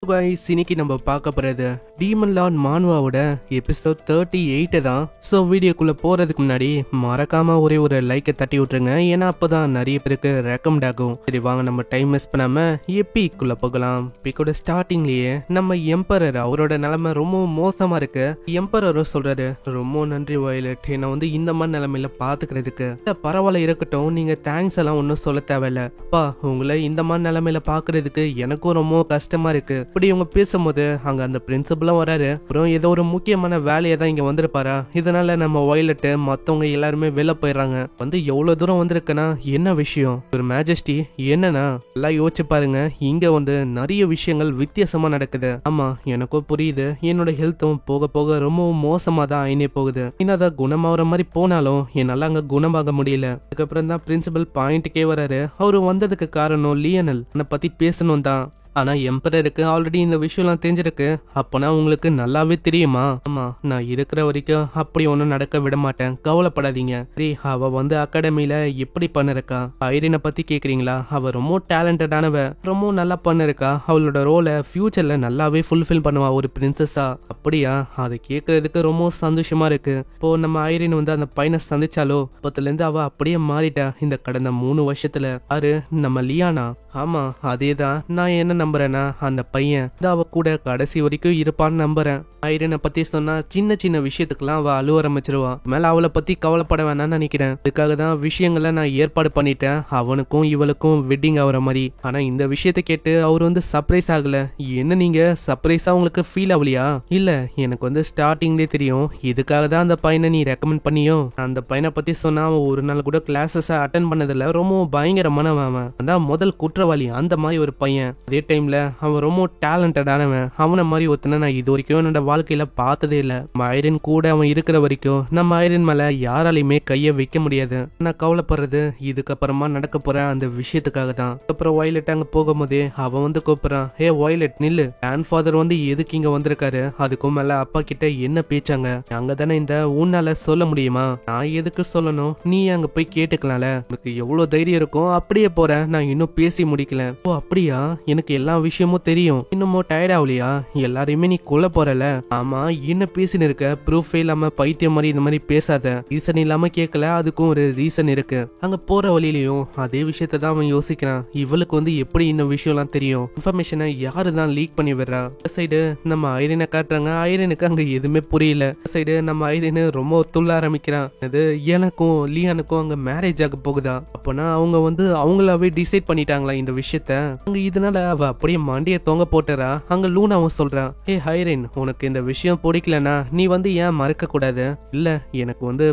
இன்னைக்கு நம்ம பார்க்க போறது டீமன் லார்ட் மான்வாவோட எபிசோட் 38 தான். ஸோ வீடியோக்குள்ள போறதுக்கு முன்னாடி மறக்காம ஒரே ஒரு லைக்கை தட்டி விட்டுருங்க, ஏன்னா அப்பதான் நிறைய பேருக்கு ரெக்கமெண்ட் ஆகும். சரி வாங்க நம்ம டைம் மிஸ் பண்ணாம எப்பிக்குள்ள போகலாம். எப்பிக்கோட ஸ்டார்டிங்லயே நம்ம எம்பரர் அவரோட நிலைமை ரொம்ப மோசமா இருக்கு. எம்பரரும் சொல்றாரு, ரொம்ப நன்றி வயலட், என்னை வந்து இந்த மாதிரி நிலைமையில பாத்துக்கிறதுக்கு. பரவாயில்ல இருக்கட்டும், நீங்க தேங்க்ஸ் எல்லாம் ஒன்னும் சொல்ல தேவையில்ல. அப்பா உங்களை இந்த மாதிரி நிலைமையில பாக்குறதுக்கு எனக்கும் ரொம்ப கஷ்டமா இருக்கு. இப்படி இவங்க பேசும்போது அங்க அந்த பிரின்சிபலும் வராரு. அப்புறம் ஏதோ ஒரு முக்கியமான வேலையை தான் இங்க வந்திருப்பாரா, இதனால நம்ம வயலட் மத்தவங்க எல்லாருமே வெளில போயிடுறாங்க. வந்து எவ்வளவு தூரம் வந்திருக்குன்னா என்ன விஷயம் ஒரு மேஜஸ்டி, என்னன்னா எல்லாம் யோசிச்சு பாருங்க, இங்க வந்து நிறைய விஷயங்கள் வித்தியாசமா நடக்குது. ஆமா எனக்கும் புரியுது, என்னோட ஹெல்த்தும் போக போக ரொம்ப மோசமா தான் ஆயினே போகுது. என்னதான் குணமாகற மாதிரி போனாலும் என்னால அங்க குணமாக முடியல. அதுக்கப்புறம் தான் பிரின்சிபல் பாயிண்ட்டுக்கே வராரு. அவரு வந்ததுக்கு காரணம் லியனல் பத்தி பேசணும் தான். ஆனா எம்பரருக்கு ஆல்ரெடி இந்த விஷயம்லாம் தெரிஞ்சிருக்கு. அப்பனா உங்களுக்கு நல்லாவே தெரியுமா? ஆமா, நான் இருக்கிற வரைக்கும் அப்படி ஒன்னும் நடக்க விட மாட்டேன், கவலைப்படாதீங்க. சரி, அவ வந்து அகாடமில எப்படி பண்ணிருக்கா? ஐரினை பத்தி கேக்குறீங்களா? அவ ரொம்ப டேலண்டடானவ, ரொம்ப நல்லா பண்ணிருக்கா. அவளோட ரோலை ஃபியூச்சர்ல நல்லாவே ஃபுல்ஃபில் பண்ணுவா ஒரு பிரின்சஸா. அப்படியா? அதை கேட்கறதுக்கு ரொம்ப சந்தோஷமா இருக்கு. இப்போ நம்ம ஐரின் வந்து அந்த பையனை சந்திச்சாலோ அப்பத்துல இருந்து அவ அப்படியே மாறிட்டா இந்த கடந்த 3 வருஷத்துல. யாரு? நம்ம லியானா. ஆமா அதேதான். நான் என்ன நம்புறேன்னா அந்த பையன் அவ கூட கடைசி வரைக்கும் இருப்பான்னு நம்புறேன். ஐரினை பத்தி சொன்னா சின்ன சின்ன விஷயத்துக்கெல்லாம் அவ அழுவ ஆரம்பிச்சிருவா. மேல அவளை பத்தி கவலைப்பட வேணாம்னு நினைக்கிறேன். அதுக்காக தான் விஷயங்களை நான் ஏற்பாடு பண்ணிட்டேன், அவனுக்கும் இவளுக்கும் வெட்டிங் ஆகுற மாதிரி. ஆனா இந்த விஷயத்த கேட்டு அவர் வந்து சர்ப்ரைஸ் ஆகல. என்ன நீங்க சர்ப்ரைஸா உங்களுக்கு ஃபீல் ஆகலையா? இல்ல, எனக்கு வந்து ஸ்டார்டிங்லேயே தெரியும். இதுக்காக தான் அந்த பையனை நீ ரெக்கமெண்ட் பண்ணியோ? அந்த பையனை பத்தி சொன்னா அவன் ஒரு நாள் கூட கிளாஸஸ் அட்டன் பண்ணதில்ல, ரொம்ப பயங்கரமானவன். அவன் அதான் முதல் குற்றவாளி, அந்த மாதிரி ஒரு பையன். அதே டைம்ல அவன் ரொம்ப டேலண்டடானவன். அவனை மாதிரி ஒருத்தனை நான் இது வரைக்கும் என்னோட வாழ்க்கையில பார்த்ததே இல்ல. நம்ம ஐரின் கூட அவன் இருக்கிற வரைக்கும் நம்ம ஐரின் மேல யாராலையுமே கைய வைக்க முடியாது. நான் கவலைப்படுறது இதுக்கப்புறமா நடக்க போற அந்த விஷயத்துக்காக தான். அப்புறம் வயலட் அங்க போகும்போதே அவன் வந்து கூப்பிடுறான், ஹே வயலட் நில்லு, கிராண்ட் ஃபாதர் வந்து எதுக்கு இங்க வந்திருக்காரு? அதுக்கும் மேல அப்பா கிட்ட என்ன பேச்சாங்க? அங்க தானே இந்த உன்னால சொல்ல முடியுமா? நான் எதுக்கு சொல்லணும்? நீ அங்க போய் கேட்டுக்கலாம்ல. உனக்கு எவ்வளவு தைரியம் இருக்கும்? அப்படியே போற, நான் இன்னும் பேசி முடிக்கல. ஓ அப்படியா? எனக்கு எல்லா விஷயமும் தெரியும். இன்னமும் டயர்ட் ஆகலையா? எல்லாரையுமே நீ கொல்ல போறல? ஆமா, என்ன பேசின்னு இருக்க? ப்ரூஃபே இல்லாம பைத்தியம் மாதிரி இந்த மாதிரி பேசாத. ரீசன் இல்லாம கேட்கல, அதுக்கும் ஒரு ரீசன் இருக்கு. அங்க போற வழியிலையும் அதே விஷயத்த தான் அவன் யோசிக்கிறான். இவளுக்கு வந்து எப்படி இந்த விஷயம் எல்லாம் தெரியும்? இன்ஃபர்மேஷனை யாரு தான் லீக் பண்ணி விடுறா? சைடு நம்ம ஐரினை காட்டுறாங்க. ஐரினுக்கு அங்க எதுவுமே புரியல. சைடு நம்ம ஐரினு ரொம்ப துள்ள ஆரம்பிக்கிறான். அது எனக்கும் லியானுக்கும் அங்க மேரேஜ் ஆக போகுதா? அப்பனா அவங்க வந்து அவங்களாவே டிசைட் பண்ணிட்டாங்களா இந்த விஷயத்த? அங்க இதனால அவ அப்படியே மண்டிய தொங்க போட்டுறா. அங்க லூனாவும் சொல்றான், ஹே ஐரின், உனக்கு இந்த விஷயம் பிடிக்கலனா நீ வந்து ஏன் மறக்க கூடாது? இல்ல எனக்கு வந்து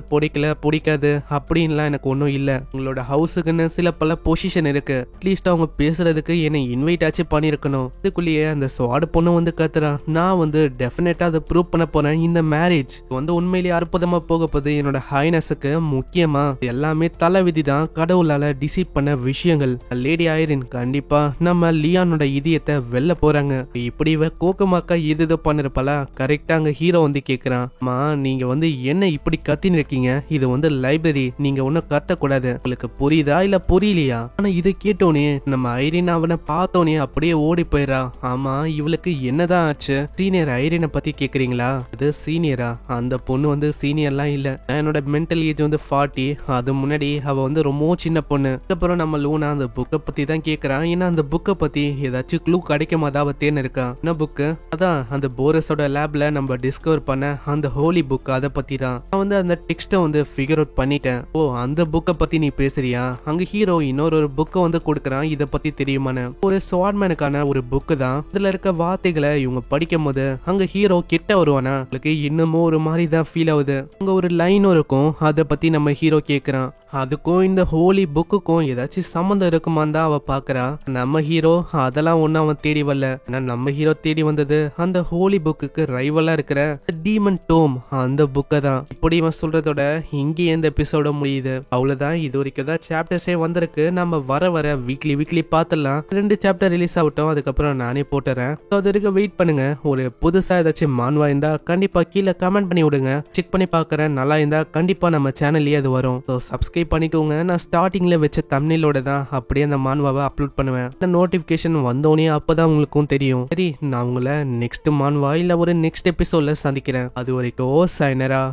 பிடிக்காது அப்படின்லாம் எனக்கு ஒன்னும் இல்ல. உங்களோட ஹவுஸுக்குன்னு சில பல பொசிஷன் இருக்கு. அட்லீஸ்ட் அவங்க பேசுறதுக்கு என்னை இன்வைட் ஆச்சு பண்ணிருக்கணும். இதுக்குள்ளேயே அந்த ஸ்வாட் பொண்ணு வந்து கத்துறான், நான் வந்து டெஃபினட்டா அதை ப்ரூவ் பண்ண போறேன். இந்த மேரேஜ் வந்து உண்மையிலேயே அற்புதமா போக போகுது. என்னோட ஹைனஸுக்கு முக்கியமா எல்லாமே தலைவிதி தான், கடவுளால டிசைட் பண்ண விஷயங்கள். லேடி ஐரின் கண்டிப்பா நம்ம லியானோட இதயத்தை வெல்ல போறாங்க. இப்படி கோக்கமாக்கா இது பண்ணிருப்பாளா? கரெக்டா அங்க ஹீரோ வந்து கேக்குறான், மா நீங்க வந்து என்ன இப்படி கத்தின்னு இருக்கீங்க? இது வந்து லைப்ரரி, நீங்க ஒன்னும் கத்தக்கூடாது. உங்களுக்கு புரியுதா இல்ல புரியலையா? ஆனா இதை கேட்டோனே நம்ம ஐரின் அவனை பார்த்தோனே அப்படியே ஓடி போயிடா. ஆமா இவளுக்கு என்னதான் ஆச்சு? சீனியர் ஐரினை பத்தி கேக்குறீங்களா? அது சீனியரா? அந்த பொண்ணு வந்து சீனியர்லாம் இல்ல. என்னோட மென்டல் ஏஜ் வந்து 40. அது முன்னாடி அவ வந்து ரொம்ப சின்ன பொண்ணு. அதுக்கப்புறம் நம்ம லூனா அந்த புக்கை பத்தி தான் கேக்குறான். ஏன்னா அந்த புக்கை பத்தி ஏதாச்சும் க்ளூ கிடைக்குமா அவ தேன் இருக்கா. என்ன புக்கு? அதான் அந்த போரஸோட லேப்ல நம்ம டிஸ்கவர் பண்ண அந்த ஹோலி புக், அதை பத்தி தான். நான் வந்து அந்த டெக்ஸ்ட வந்து ஃபிகர் அவுட் பண்ணிட்டேன். ஓ அந்த புக்கை பத்தி நீ பேசுறியா? அங்க ஹீரோ இன்னொரு புக்கை வந்து கொடுக்கறான். இத பத்தி தெரியுமான்னு. ஒரு ஸ்வாட்மேனுக்கான ஒரு புக்கு தான். இதுல இருக்க வார்த்தைகளை இவங்க படிக்கும் போது அங்க ஹீரோ கிட்ட வருவானா, உங்களுக்கு இன்னமும் ஒரு மாதிரி தான் ஃபீல் ஆகுது. அங்க ஒரு லைனும் இருக்கும், அதை பத்தி நம்ம ஹீரோ கேக்குறான். அதுக்கும் இந்த ஹோலி புக்குக்கும் ஏதாச்சும் சம்மந்தம் இருக்குமான்னு தான் அவ பாக்குறா. நம்ம ஹீரோ அதெல்லாம் ஒண்ணு அவன் தேடி வரல. நம்ம ஹீரோ தேடி வந்தது அந்த ஹோலி புக்குக்கு ரைவலா இருக்கிற டீமன் டோம், அந்த புக்கை தான். இப்படி இவன் சொல்றதோட இங்கே இந்த எபிசோட முடியுது. அவ்வளவுதான். இது வரைக்கும் தான் சாப்டர்ஸே வந்திருக்கு. நம்ம வர வீக்லி பார்த்துடலாம். 2 சாப்டர் ரிலீஸ் ஆகட்டும், அதுக்கப்புறம் நானே போட்டுறேன். அது வரைக்கும் வெயிட் பண்ணுங்க. ஒரு புதுசா ஏதாச்சும் மான்வா இருந்தா கண்டிப்பா கீழே கமெண்ட் பண்ணி விடுங்க, செக் பண்ணி பாக்குறேன். நல்லா இருந்தா கண்டிப்பா நம்ம சேனல்லயே அது வரும். சப்ஸ்கிரைப் பண்ணிக்கோங்க. நான் ஸ்டார்டிங்ல வச்ச தம்ப்நெயிலோட தான் அப்படியே அந்த மான்வாவை வீடியோவை அப்லோட் பண்ணுவேன். இந்த நோட்டிபிகேஷன் வந்தோடனே அப்பதான் உங்களுக்கும் தெரியும். சரி, நான் உங்களை நெக்ஸ்ட் மான்வா இல்ல ஒரு நெக்ஸ்ட் எபிசோட்ல சந்திக்கிறேன். அது வரைக்கும் சைனரா.